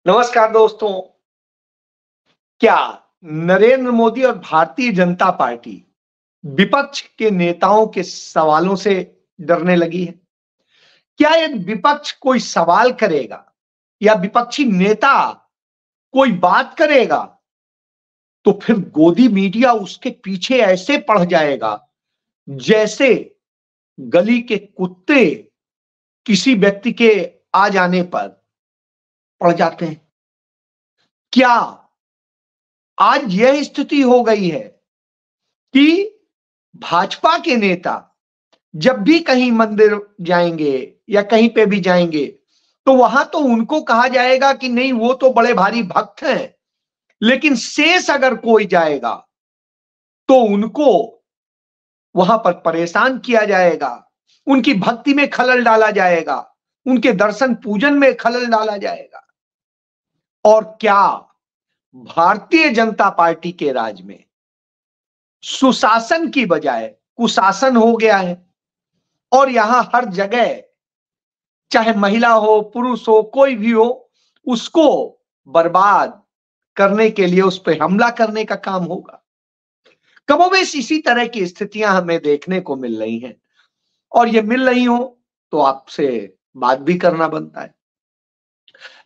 नमस्कार दोस्तों। क्या नरेंद्र मोदी और भारतीय जनता पार्टी विपक्ष के नेताओं के सवालों से डरने लगी है? क्या यदि विपक्ष कोई सवाल करेगा या विपक्षी नेता कोई बात करेगा तो फिर गोदी मीडिया उसके पीछे ऐसे पड़ जाएगा जैसे गली के कुत्ते किसी व्यक्ति के आ जाने पर पड़ जाते हैं? क्या आज यह स्थिति हो गई है कि भाजपा के नेता जब भी कहीं मंदिर जाएंगे या कहीं पे भी जाएंगे तो वहां तो उनको कहा जाएगा कि नहीं, वो तो बड़े भारी भक्त हैं, लेकिन शेष अगर कोई जाएगा तो उनको वहां पर परेशान किया जाएगा, उनकी भक्ति में खलल डाला जाएगा, उनके दर्शन पूजन में खलल डाला जाएगा। और क्या भारतीय जनता पार्टी के राज में सुशासन की बजाय कुशासन हो गया है और यहां हर जगह चाहे महिला हो, पुरुष हो, कोई भी हो, उसको बर्बाद करने के लिए उस पर हमला करने का काम होगा। कमोबेश इसी तरह की स्थितियां हमें देखने को मिल रही हैं और ये मिल रही हो तो आपसे बात भी करना बनता है।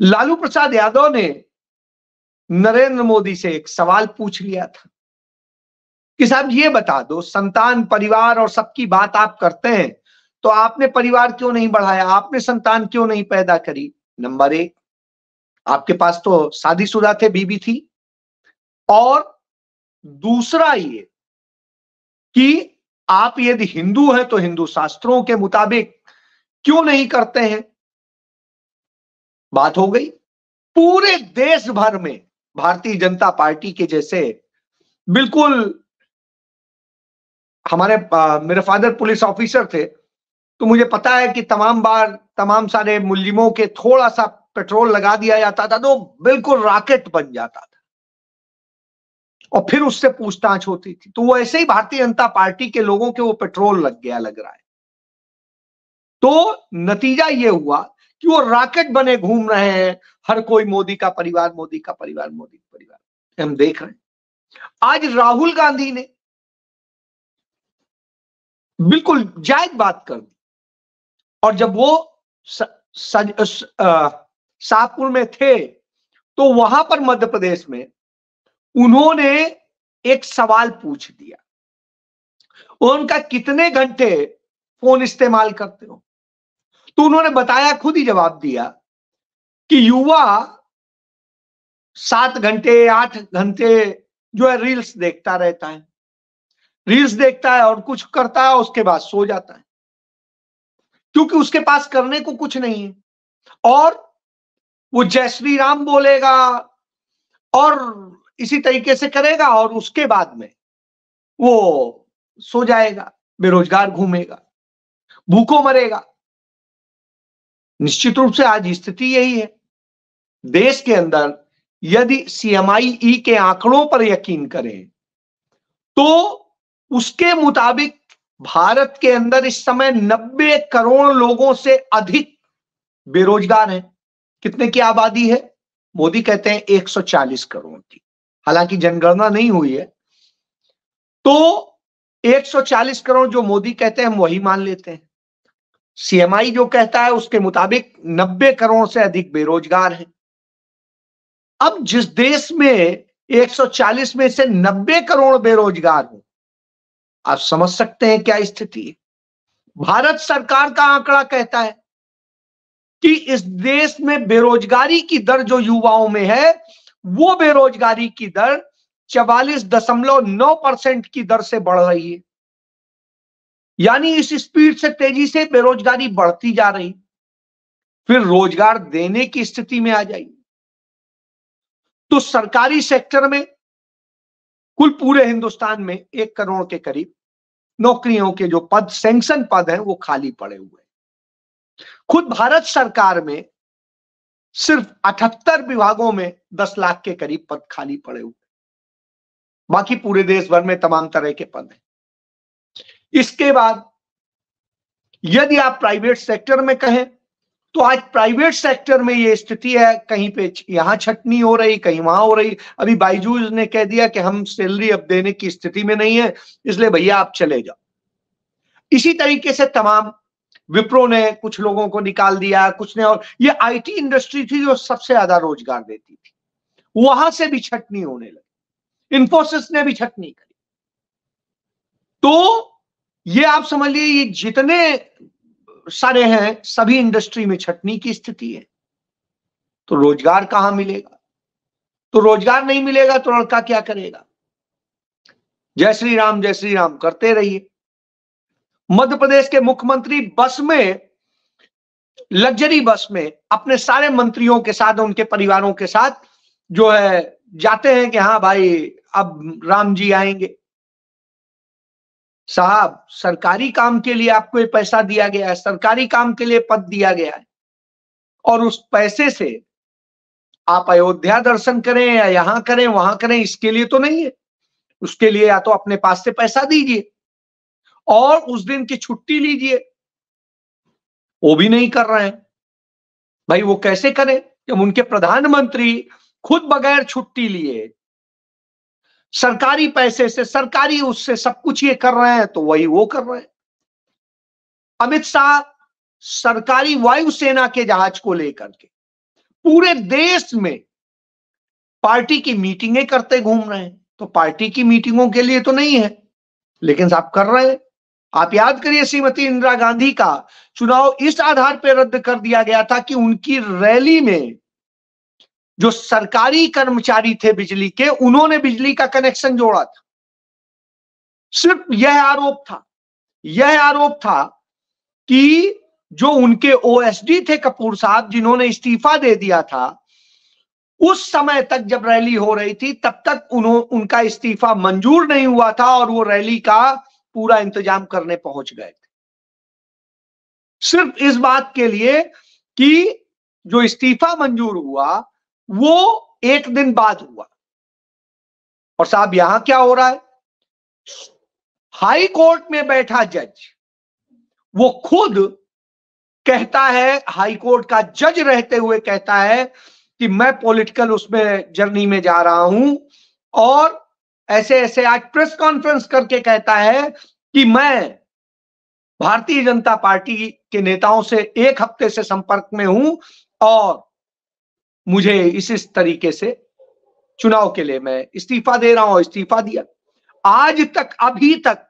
लालू प्रसाद यादव ने नरेंद्र मोदी से एक सवाल पूछ लिया था कि साहब ये बता दो, संतान परिवार और सबकी बात आप करते हैं तो आपने परिवार क्यों नहीं बढ़ाया, आपने संतान क्यों नहीं पैदा करी? नंबर एक, आपके पास तो शादीशुदा थे, बीबी थी। और दूसरा ये कि आप यदि हिंदू हैं तो हिंदू शास्त्रों के मुताबिक क्यों नहीं करते हैं? बात हो गई। पूरे देश भर में भारतीय जनता पार्टी के जैसे बिल्कुल, मेरे फादर पुलिस ऑफिसर थे तो मुझे पता है कि तमाम सारे मुलजिमों के थोड़ा सा पेट्रोल लगा दिया जाता था तो बिल्कुल रॉकेट बन जाता था और फिर उससे पूछताछ होती थी। तो वो ऐसे ही भारतीय जनता पार्टी के लोगों के वो पेट्रोल लग रहा है। तो नतीजा ये हुआ कि वो रॉकेट बने घूम रहे हैं, हर कोई मोदी का परिवार, मोदी का परिवार, मोदी का परिवार। हम देख रहे हैं आज राहुल गांधी ने बिल्कुल जायज बात कर दी और जब वो शाहपुर में थे तो वहां पर मध्य प्रदेश में उन्होंने एक सवाल पूछ दिया, उनका कितने घंटे फोन इस्तेमाल करते हो? तो उन्होंने बताया, खुद ही जवाब दिया कि युवा 7 घंटे 8 घंटे जो है रील्स देखता रहता है, रील्स देखता है और कुछ करता है, उसके बाद सो जाता है क्योंकि उसके पास करने को कुछ नहीं है। और वो जय श्री राम बोलेगा और इसी तरीके से करेगा और उसके बाद में वो सो जाएगा, बेरोजगार घूमेगा, भूखों मरेगा। निश्चित रूप से आज स्थिति यही है। देश के अंदर यदि सीएमआई के आंकड़ों पर यकीन करें तो उसके मुताबिक भारत के अंदर इस समय 90 करोड़ लोगों से अधिक बेरोजगार हैं। कितने की आबादी है? मोदी कहते हैं 140 करोड़ की, हालांकि जनगणना नहीं हुई है। तो 140 करोड़ जो मोदी कहते हैं हम वही मान लेते हैं। सीएमआई जो कहता है उसके मुताबिक 90 करोड़ से अधिक बेरोजगार हैं। अब जिस देश में 140 में से 90 करोड़ बेरोजगार हो, आप समझ सकते हैं क्या स्थिति है। भारत सरकार का आंकड़ा कहता है कि इस देश में बेरोजगारी की दर जो युवाओं में है वो बेरोजगारी की दर 44.9% की दर से बढ़ रही है। यानी इस स्पीड से तेजी से बेरोजगारी बढ़ती जा रही, फिर रोजगार देने की स्थिति में आ जाएगी। तो सरकारी सेक्टर में कुल पूरे हिंदुस्तान में 1 करोड़ के करीब नौकरियों के जो पद, सैंक्शन पद हैं, वो खाली पड़े हुए हैं। खुद भारत सरकार में सिर्फ 78 विभागों में 10 लाख के करीब पद खाली पड़े हुए, बाकी पूरे देश भर में तमाम तरह के पद हैं। इसके बाद यदि आप प्राइवेट सेक्टर में कहें तो आज प्राइवेट सेक्टर में ये स्थिति है, कहीं पे यहां छटनी हो रही, कहीं वहां हो रही। अभी बायजूस ने कह दिया कि हम सैलरी अब देने की स्थिति में नहीं है, इसलिए भैया आप चले जाओ। इसी तरीके से तमाम विप्रो ने कुछ लोगों को निकाल दिया, कुछ ने, और ये आईटी इंडस्ट्री थी जो सबसे ज्यादा रोजगार देती थी, वहां से भी छटनी होने लगी। इंफोसिस ने भी छटनी करी। तो ये आप समझ लीजिए, ये जितने सारे हैं सभी इंडस्ट्री में छटनी की स्थिति है। तो रोजगार कहां मिलेगा? तो रोजगार नहीं मिलेगा तो लड़का क्या करेगा? जय श्री राम करते रहिए। मध्य प्रदेश के मुख्यमंत्री बस में, लग्जरी बस में अपने सारे मंत्रियों के साथ, उनके परिवारों के साथ जो है जाते हैं कि हाँ भाई अब राम जी आएंगे। साहब, सरकारी काम के लिए आपको ये पैसा दिया गया है, सरकारी काम के लिए पद दिया गया है, और उस पैसे से आप अयोध्या दर्शन करें या यहां करें वहां करें, इसके लिए तो नहीं है। उसके लिए या तो अपने पास से पैसा दीजिए और उस दिन की छुट्टी लीजिए, वो भी नहीं कर रहे हैं। भाई वो कैसे करें जब उनके प्रधानमंत्री खुद बगैर छुट्टी लिए सरकारी पैसे से, सरकारी उससे सब कुछ ये कर रहे हैं, तो वही वो कर रहे हैं। अमित शाह सरकारी वायुसेना के जहाज को लेकर के पूरे देश में पार्टी की मीटिंगें करते घूम रहे हैं। तो पार्टी की मीटिंगों के लिए तो नहीं है, लेकिन साहब कर रहे हैं। आप याद करिए, श्रीमती इंदिरा गांधी का चुनाव इस आधार पर रद्द कर दिया गया था कि उनकी रैली में जो सरकारी कर्मचारी थे बिजली के, उन्होंने बिजली का कनेक्शन जोड़ा था। सिर्फ यह आरोप था कि जो उनके ओएसडी थे कपूर साहब, जिन्होंने इस्तीफा दे दिया था, उस समय तक जब रैली हो रही थी तब तक उनका इस्तीफा मंजूर नहीं हुआ था और वो रैली का पूरा इंतजाम करने पहुंच गए थे, सिर्फ इस बात के लिए कि जो इस्तीफा मंजूर हुआ वो एक दिन बाद हुआ। और साहब यहां क्या हो रहा है? हाई कोर्ट में बैठा जज वो खुद कहता है, हाई कोर्ट का जज रहते हुए कहता है कि मैं पॉलिटिकल उसमें जर्नी में जा रहा हूं, और ऐसे ऐसे आज प्रेस कॉन्फ्रेंस करके कहता है कि मैं भारतीय जनता पार्टी के नेताओं से एक हफ्ते से संपर्क में हूं और मुझे इस तरीके से चुनाव के लिए मैं इस्तीफा दे रहा हूं, इस्तीफा दिया। आज तक, अभी तक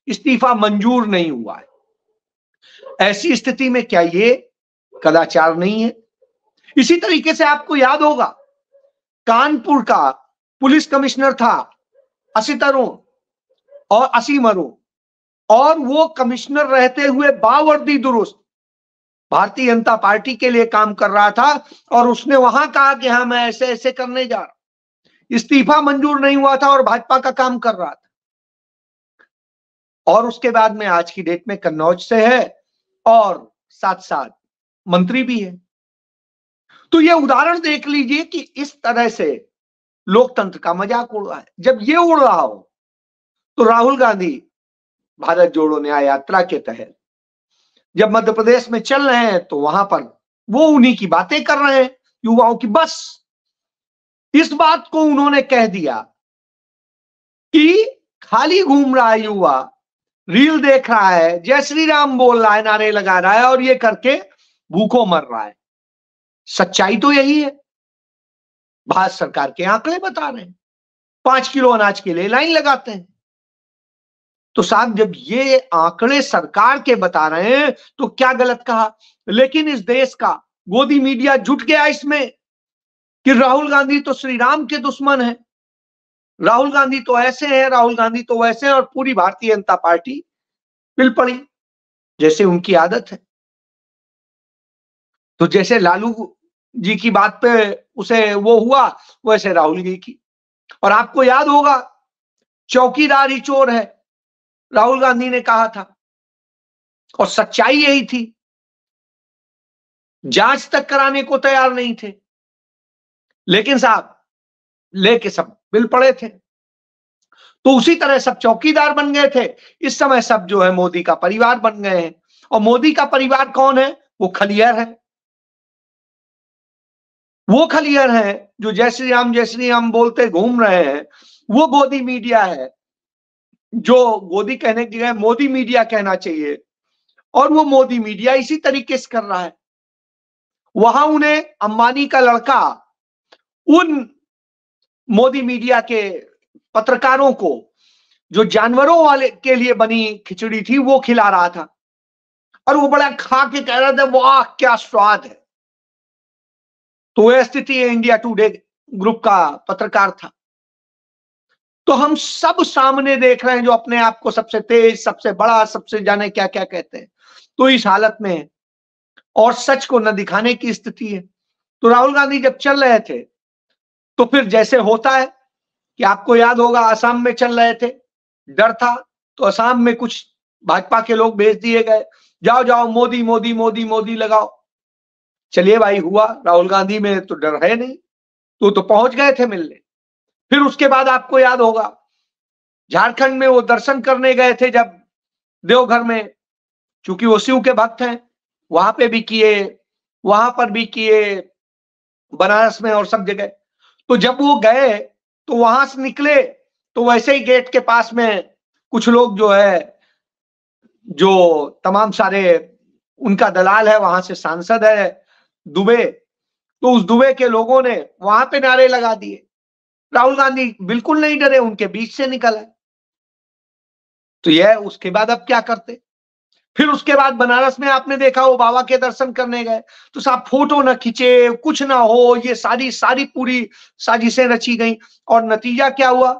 इस्तीफा मंजूर नहीं हुआ है। ऐसी स्थिति में क्या ये कदाचार नहीं है? इसी तरीके से आपको याद होगा, कानपुर का पुलिस कमिश्नर था असीम अरुण, और वो कमिश्नर रहते हुए बावर्दी दुरुस्त भारतीय जनता पार्टी के लिए काम कर रहा था, और उसने वहां कहा कि हाँ मैं ऐसे ऐसे करने जा रहा हूं। इस्तीफा मंजूर नहीं हुआ था और भाजपा का काम कर रहा था। और उसके बाद में आज की डेट में कन्नौज से है और साथ साथ मंत्री भी है। तो ये उदाहरण देख लीजिए कि इस तरह से लोकतंत्र का मजाक उड़ रहा है। जब ये उड़ रहा हो तो राहुल गांधी भारत जोड़ो न्याय यात्रा के तहत जब मध्य प्रदेश में चल रहे हैं तो वहां पर वो उन्हीं की बातें कर रहे हैं, युवाओं की। बस इस बात को उन्होंने कह दिया कि खाली घूम रहा है युवा, रील देख रहा है, जय श्री राम बोल रहा है, नारे लगा रहा है, और ये करके भूखों मर रहा है। सच्चाई तो यही है। भारत सरकार के आंकड़े बता रहे हैं, 5 किलो अनाज के लिए लाइन लगाते हैं। तो साहब जब ये आंकड़े सरकार के बता रहे हैं तो क्या गलत कहा? लेकिन इस देश का गोदी मीडिया जुट गया इसमें कि राहुल गांधी तो श्री राम के दुश्मन है, राहुल गांधी तो ऐसे हैं, राहुल गांधी तो वैसे हैं, और पूरी भारतीय जनता पार्टी पिल पड़ी जैसे उनकी आदत है। तो जैसे लालू जी की बात पे उसे वो हुआ, वैसे राहुल जी की। और आपको याद होगा, चौकीदार ही चोर है, राहुल गांधी ने कहा था, और सच्चाई यही थी। जांच तक कराने को तैयार नहीं थे, लेकिन साहब लेके सब बिल पड़े थे। तो उसी तरह सब चौकीदार बन गए थे। इस समय सब जो है मोदी का परिवार बन गए हैं। और मोदी का परिवार कौन है? वो खलियर है, वो खलियर हैं जो जय श्री राम बोलते घूम रहे हैं, वो गोदी मीडिया है, जो गोदी कहने की है मोदी मीडिया कहना चाहिए, और वो मोदी मीडिया इसी तरीके से कर रहा है। वहां उन्हें अंबानी का लड़का उन मोदी मीडिया के पत्रकारों को जो जानवरों वाले के लिए बनी खिचड़ी थी वो खिला रहा था, और वो बड़ा खा के कह रहा था वाह क्या स्वाद है। तो वह स्थिति इंडिया टुडे ग्रुप का पत्रकार था। तो हम सब सामने देख रहे हैं जो अपने आप को सबसे तेज, सबसे बड़ा, सबसे जाने क्या क्या कहते हैं, तो इस हालत में है और सच को न दिखाने की स्थिति है। तो राहुल गांधी जब चल रहे थे तो फिर जैसे होता है कि आपको याद होगा आसाम में चल रहे थे, डर था, तो आसाम में कुछ भाजपा के लोग भेज दिए गए, जाओ जाओ मोदी मोदी मोदी मोदी लगाओ। चलिए भाई हुआ, राहुल गांधी में तो डर है नहीं, तो पहुंच गए थे मिलने। फिर उसके बाद आपको याद होगा झारखंड में वो दर्शन करने गए थे जब देवघर में, चूंकि वो शिव के भक्त हैं, वहां पे भी किए, वहां पर भी किए, बनारस में और सब जगह। तो जब वो गए तो वहां से निकले तो वैसे ही गेट के पास में कुछ लोग जो है, जो तमाम सारे उनका दलाल है, वहां से सांसद है दुबे, तो उस दुबे के लोगों ने वहां पे नारे लगा दिए। राहुल गांधी बिल्कुल नहीं डरे, उनके बीच से निकल आए। तो यह उसके बाद अब क्या करते। फिर उसके बाद बनारस में आपने देखा वो बाबा के दर्शन करने गए, तो साहब फोटो ना खींचे, कुछ ना हो, ये सारी सारी पूरी साजिशें रची गई। और नतीजा क्या हुआ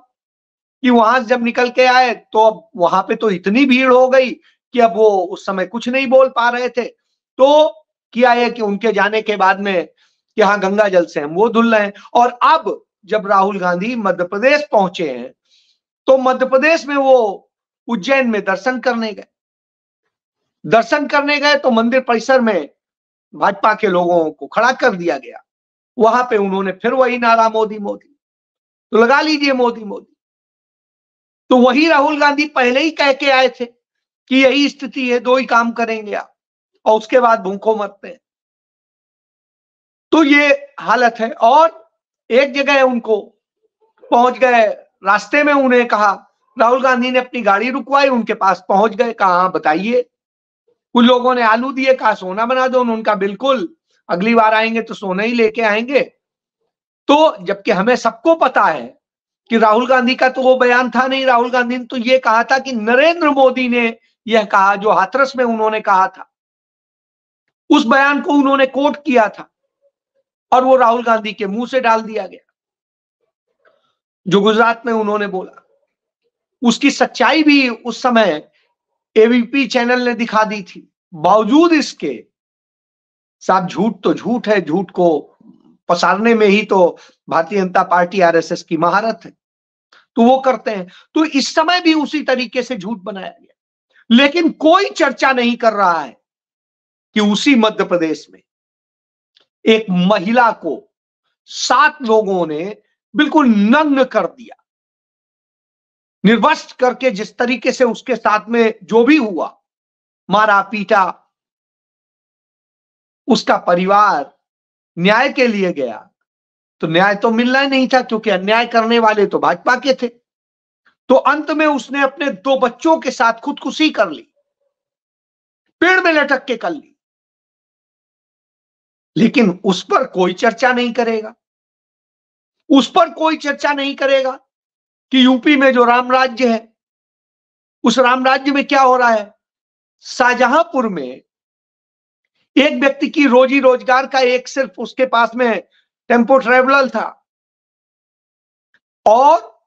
कि वहां से जब निकल के आए तो अब वहां पे तो इतनी भीड़ हो गई कि अब वो उस समय कुछ नहीं बोल पा रहे थे। तो किया है कि उनके जाने के बाद में कि हाँ गंगा जल से हम वो धुल रहे हैं। और अब जब राहुल गांधी मध्य प्रदेश पहुंचे हैं तो मध्य प्रदेश में वो उज्जैन में दर्शन करने गए तो मंदिर परिसर में भाजपा के लोगों को खड़ा कर दिया गया। वहां पे उन्होंने फिर वही नारा मोदी मोदी, तो लगा लीजिए मोदी मोदी। तो वही राहुल गांधी पहले ही कह के आए थे कि यही स्थिति है, दो ही काम करेंगे आप, और उसके बाद भूखों मरते हैं। तो ये हालत है। और एक जगह उनको पहुंच गए, रास्ते में उन्हें कहा, राहुल गांधी ने अपनी गाड़ी रुकवाई, उनके पास पहुंच गए, कहा हाँ बताइए। कुछ लोगों ने आलू दिए, कहा सोना बना दो, उनका बिल्कुल, अगली बार आएंगे तो सोना ही लेके आएंगे। तो जबकि हमें सबको पता है कि राहुल गांधी का तो वो बयान था नहीं, राहुल गांधी ने तो ये कहा था कि नरेंद्र मोदी ने यह कहा, जो हाथरस में उन्होंने कहा था, उस बयान को उन्होंने कोट किया था और वो राहुल गांधी के मुंह से डाल दिया गया। जो गुजरात में उन्होंने बोला उसकी सच्चाई भी उस समय एबीपी चैनल ने दिखा दी थी। बावजूद इसके साहब झूठ तो झूठ है, झूठ को पसारने में ही तो भारतीय जनता पार्टी आरएसएस की महारत है, तो वो करते हैं। तो इस समय भी उसी तरीके से झूठ बनाया गया, लेकिन कोई चर्चा नहीं कर रहा है कि उसी मध्य प्रदेश में एक महिला को 7 लोगों ने बिल्कुल नग्न कर दिया, निर्वस्त्र करके, जिस तरीके से उसके साथ में जो भी हुआ, मारा पीटा, उसका परिवार न्याय के लिए गया तो न्याय तो मिलना ही नहीं था, क्योंकि अन्याय करने वाले तो भाजपा के थे। तो अंत में उसने अपने 2 बच्चों के साथ खुदकुशी कर ली, पेड़ में लटक के कर ली। लेकिन उस पर कोई चर्चा नहीं करेगा, उस पर कोई चर्चा नहीं करेगा कि यूपी में जो राम राज्य है, उस राम राज्य में क्या हो रहा है। शाहजहांपुर में एक व्यक्ति की रोजी रोजगार का एक सिर्फ उसके पास में टेम्पो ट्रेवलर था, और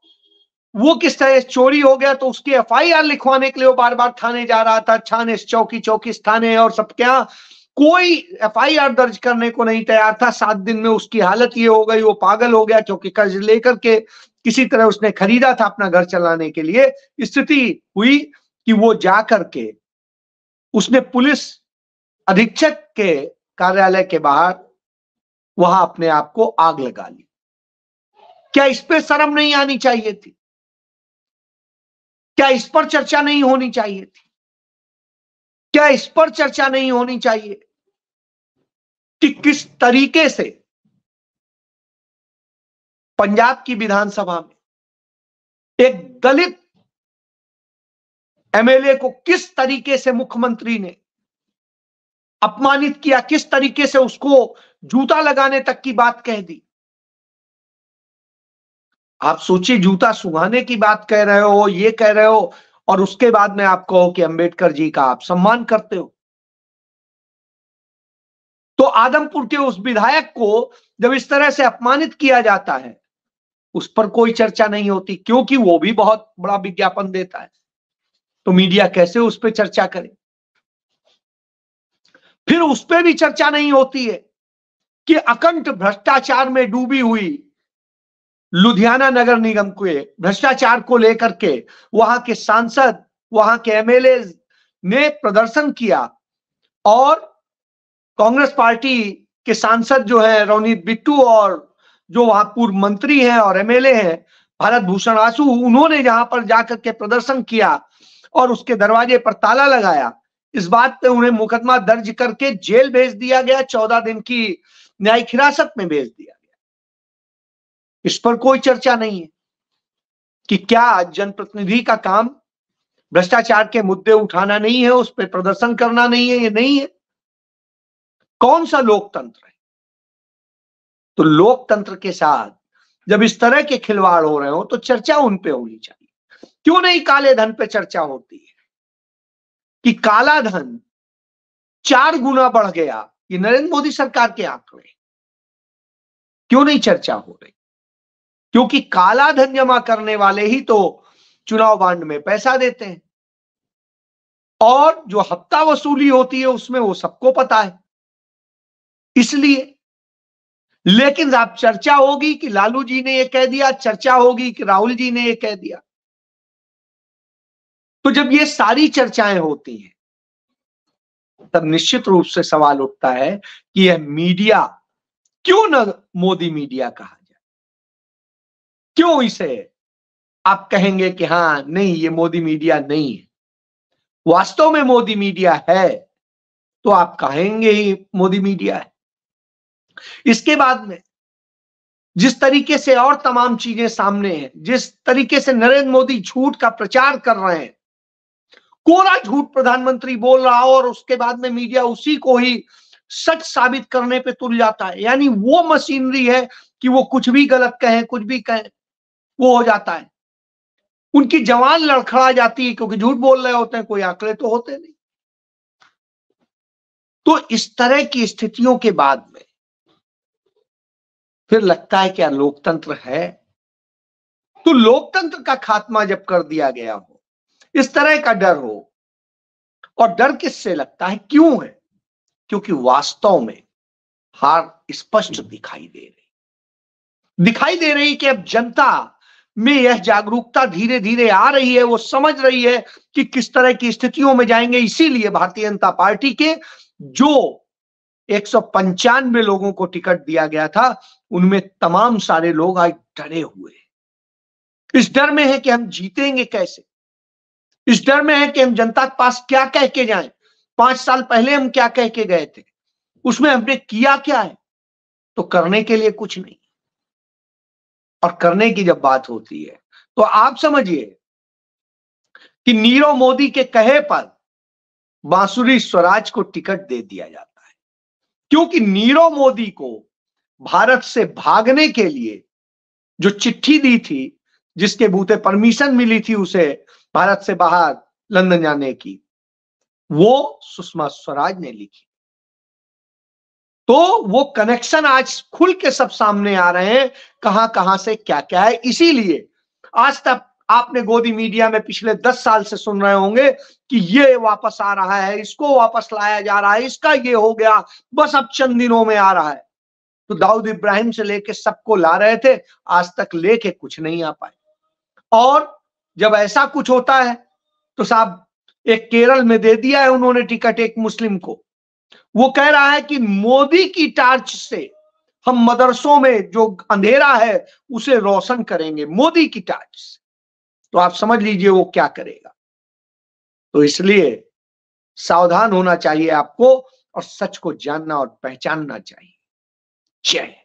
वो किस तरह चोरी हो गया तो उसकी एफआईआर लिखवाने के लिए वो बार बार थाने जा रहा था, थाने चौकी थाने और सब, क्या कोई एफआईआर दर्ज करने को नहीं तैयार था। 7 दिन में उसकी हालत ये हो गई, वो पागल हो गया, क्योंकि कर्ज लेकर के किसी तरह उसने खरीदा था अपना घर चलाने के लिए। स्थिति हुई कि वो जा करके उसने पुलिस अधीक्षक के कार्यालय के बाहर वहां अपने आप को आग लगा ली। क्या इस पे शर्म नहीं आनी चाहिए थी? क्या इस पर चर्चा नहीं होनी चाहिए थी? क्या इस पर चर्चा नहीं होनी चाहिए कि किस तरीके से पंजाब की विधानसभा में एक दलित एमएलए को किस तरीके से मुख्यमंत्री ने अपमानित किया, किस तरीके से उसको जूता लगाने तक की बात कह दी। आप सोचिए, जूता सुंघाने की बात कह रहे हो, ये कह रहे हो, और उसके बाद में आप कहो कि अंबेडकर जी का आप सम्मान करते हो। तो आदमपुर के उस विधायक को जब इस तरह से अपमानित किया जाता है, उस पर कोई चर्चा नहीं होती, क्योंकि वो भी बहुत बड़ा विज्ञापन देता है, तो मीडिया कैसे उस पर चर्चा करे। फिर उस पर भी चर्चा नहीं होती है कि अकंठ भ्रष्टाचार में डूबी हुई लुधियाना नगर निगम के भ्रष्टाचार को लेकर के वहां के सांसद, वहां के एमएलए ने प्रदर्शन किया, और कांग्रेस पार्टी के सांसद जो है रवनीत बिट्टू, और जो वहां पूर्व मंत्री हैं और एमएलए हैं भारत भूषण आसू, उन्होंने जहां पर जाकर के प्रदर्शन किया और उसके दरवाजे पर ताला लगाया, इस बात पे उन्हें मुकदमा दर्ज करके जेल भेज दिया गया, 14 दिन की न्यायिक हिरासत में भेज दिया गया। इस पर कोई चर्चा नहीं है कि क्या जनप्रतिनिधि का काम भ्रष्टाचार के मुद्दे उठाना नहीं है, उस पर प्रदर्शन करना नहीं है, ये नहीं है। कौन सा लोकतंत्र है? तो लोकतंत्र के साथ जब इस तरह के खिलवाड़ हो रहे हो तो चर्चा उन पे होनी चाहिए। क्यों नहीं काले धन पे चर्चा होती है कि काला धन 4 गुना बढ़ गया, ये नरेंद्र मोदी सरकार के आंकड़े, क्यों नहीं चर्चा हो रही? क्योंकि काला धन जमा करने वाले ही तो चुनाव बांड में पैसा देते हैं, और जो हफ्ता वसूली होती है उसमें वो सबको पता है, इसलिए। लेकिन आप चर्चा होगी कि लालू जी ने ये कह दिया, चर्चा होगी कि राहुल जी ने ये कह दिया। तो जब ये सारी चर्चाएं होती हैं तब निश्चित रूप से सवाल उठता है कि यह मीडिया क्यों न मोदी मीडिया कहा जाए? क्यों इसे आप कहेंगे कि हाँ नहीं, ये मोदी मीडिया नहीं है? वास्तव में मोदी मीडिया है तो आप कहेंगे ही मोदी मीडिया है। इसके बाद में जिस तरीके से और तमाम चीजें सामने हैं, जिस तरीके से नरेंद्र मोदी झूठ का प्रचार कर रहे हैं, कोरा झूठ प्रधानमंत्री बोल रहा हो और उसके बाद में मीडिया उसी को ही सच साबित करने पे तुल जाता है, यानी वो मशीनरी है कि वो कुछ भी गलत कहें, कुछ भी कहें, वो हो जाता है। उनकी जवान लड़खड़ा जाती है क्योंकि झूठ बोल रहे होते हैं, कोई आंकड़े तो होते नहीं। तो इस तरह की स्थितियों के बाद में फिर लगता है क्या लोकतंत्र है? तो लोकतंत्र का खात्मा जब कर दिया गया हो, इस तरह का डर हो, और डर किससे लगता है, क्यों है? क्योंकि वास्तव में हार स्पष्ट दिखाई दे रही कि अब जनता में यह जागरूकता धीरे धीरे आ रही है, वो समझ रही है कि किस तरह की स्थितियों में जाएंगे। इसीलिए भारतीय जनता पार्टी के जो 195 लोगों को टिकट दिया गया था, उनमें तमाम सारे लोग आज डरे हुए हैं। इस डर में है कि हम जीतेंगे कैसे, इस डर में है कि हम जनता के पास क्या कह के जाएं। 5 साल पहले हम क्या कह के गए थे, उसमें हमने किया क्या है? तो करने के लिए कुछ नहीं। और करने की जब बात होती है तो आप समझिए कि नीरव मोदी के कहे पर बांसुरी स्वराज को टिकट दे दिया जाता है, क्योंकि नीरव मोदी को भारत से भागने के लिए जो चिट्ठी दी थी, जिसके बूते परमिशन मिली थी उसे भारत से बाहर लंदन जाने की, वो सुषमा स्वराज ने लिखी। तो वो कनेक्शन आज खुल के सब सामने आ रहे हैं, कहां कहां से क्या क्या है। इसीलिए आज तक आपने गोदी मीडिया में पिछले 10 साल से सुन रहे होंगे कि ये वापस आ रहा है, इसको वापस लाया जा रहा है, इसका ये हो गया, बस अब चंद दिनों में आ रहा है। तो दाऊद इब्राहिम से लेके सबको ला रहे थे, आज तक लेके कुछ नहीं आ पाए। और जब ऐसा कुछ होता है तो साहब, एक केरल में दे दिया है उन्होंने टिकट एक मुस्लिम को, वो कह रहा है कि मोदी की टार्च से हम मदरसों में जो अंधेरा है उसे रोशन करेंगे, मोदी की टार्च से। तो आप समझ लीजिए वो क्या करेगा। तो इसलिए सावधान होना चाहिए आपको, और सच को जानना और पहचानना चाहिए। जय